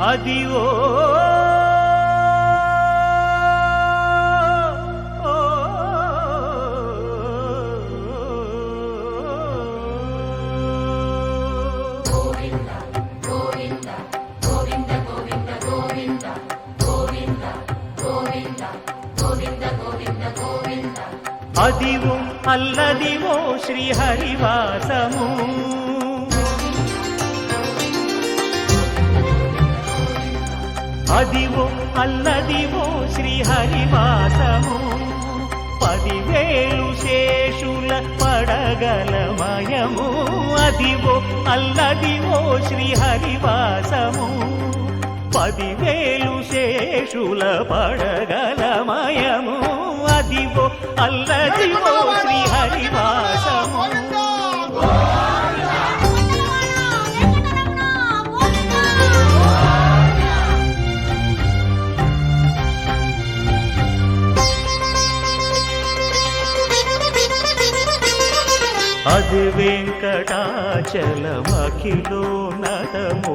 అదివో అదివో అల్లదివో శ్రీహరివాసము అదివో అల్లదివో శ్రీహరివాసము 10,000 శేషుల పడగలమయము అదివో అల్లదివో శ్రీహరివాసము 10,000 శేషుల పడగలమయము అదివో అల్లదివో శ్రీహరివాసము అది వెంకటాచలమఖిలోన్నతము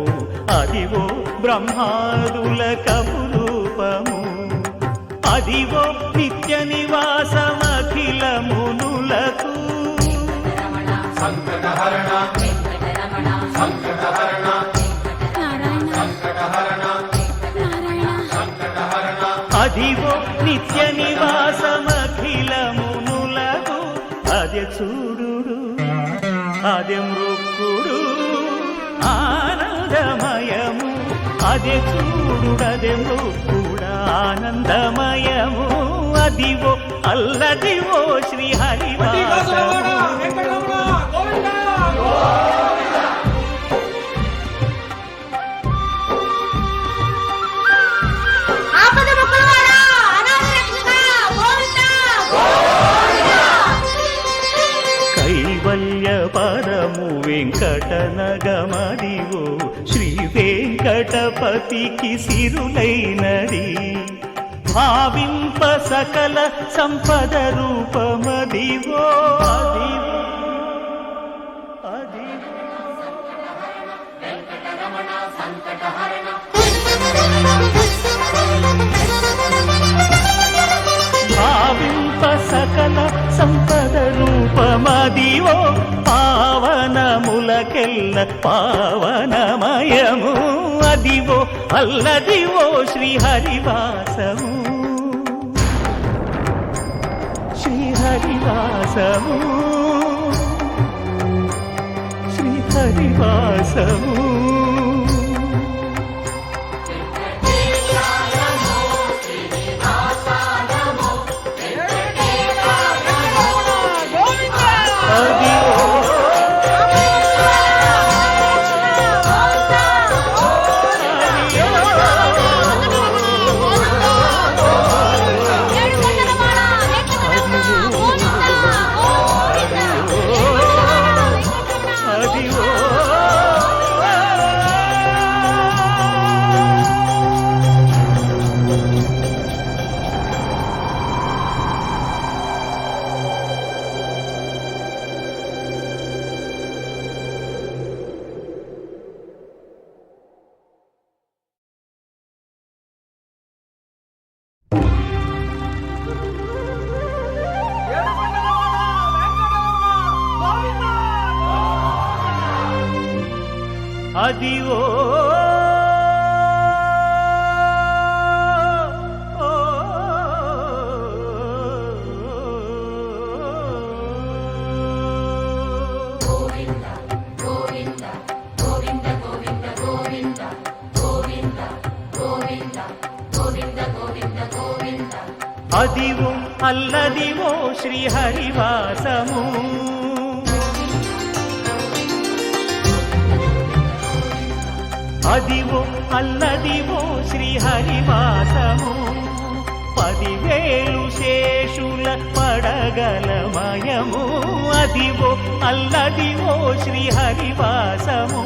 అదివో బ్రహ్మాదుల కపురూపము అదివో నిత్య నివాసమఖిల మునులకు సంకటహరణ సంకటహరణ సంకటహరణ అదివో నిత్య నివాసమఖిల మునులకు అదే చూడు అదే మృక్కుడు ఆనందమయము అదే చూడుడదే మృక్కుడ ఆనందమయము అదివో అల్లదివో శ్రీహరివాసము కైవల్య పరము వెంకటనగమదివో శ్రీ వెంకటపతికి సిరులైనది భావింప సకల సంపద రూపమదివో అదివో భావింప సకల సంపద రూపమదివో పావనములకెల్ల పావనమయము అదివో అల్లదివో శ్రీహరివాసము శ్రీహరివాసము శ్రీహరివాసము అదివో అదివో అల్లదివో శ్రీహరివాసము అదివో అల్లదివో శ్రీహరివాసము 10,000 శేషుల పడగలమయము అదివో అల్లదివో శ్రీహరివాసము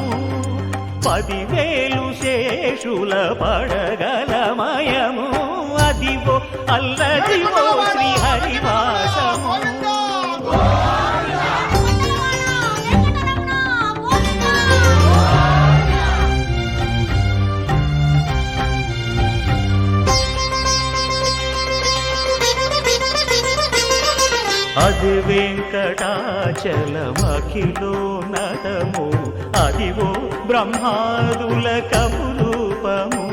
10,000 శేషుల పడగలమయము అదివో అల్లదివో శ్రీహరివాసము అది వెంకటాచలమఖిలోన్నతము అదివో బ్రహ్మాదుల కపురూపము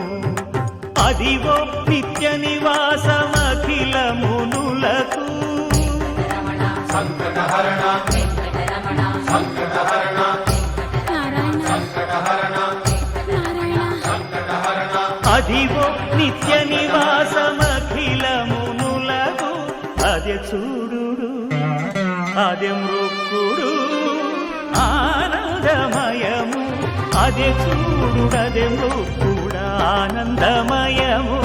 అదివో నిత్య నివాసమఖిలమునులకు సంకటహరణ సంకటహరణ సంకటహరణ సంకటహరణ అదివో నిత్య నివాసమఖిలమునులకు అదే చూడు అదే మృక్కుడు ఆనందమయము అదే చూడు అదే మృక్కుడు ఆనందమయము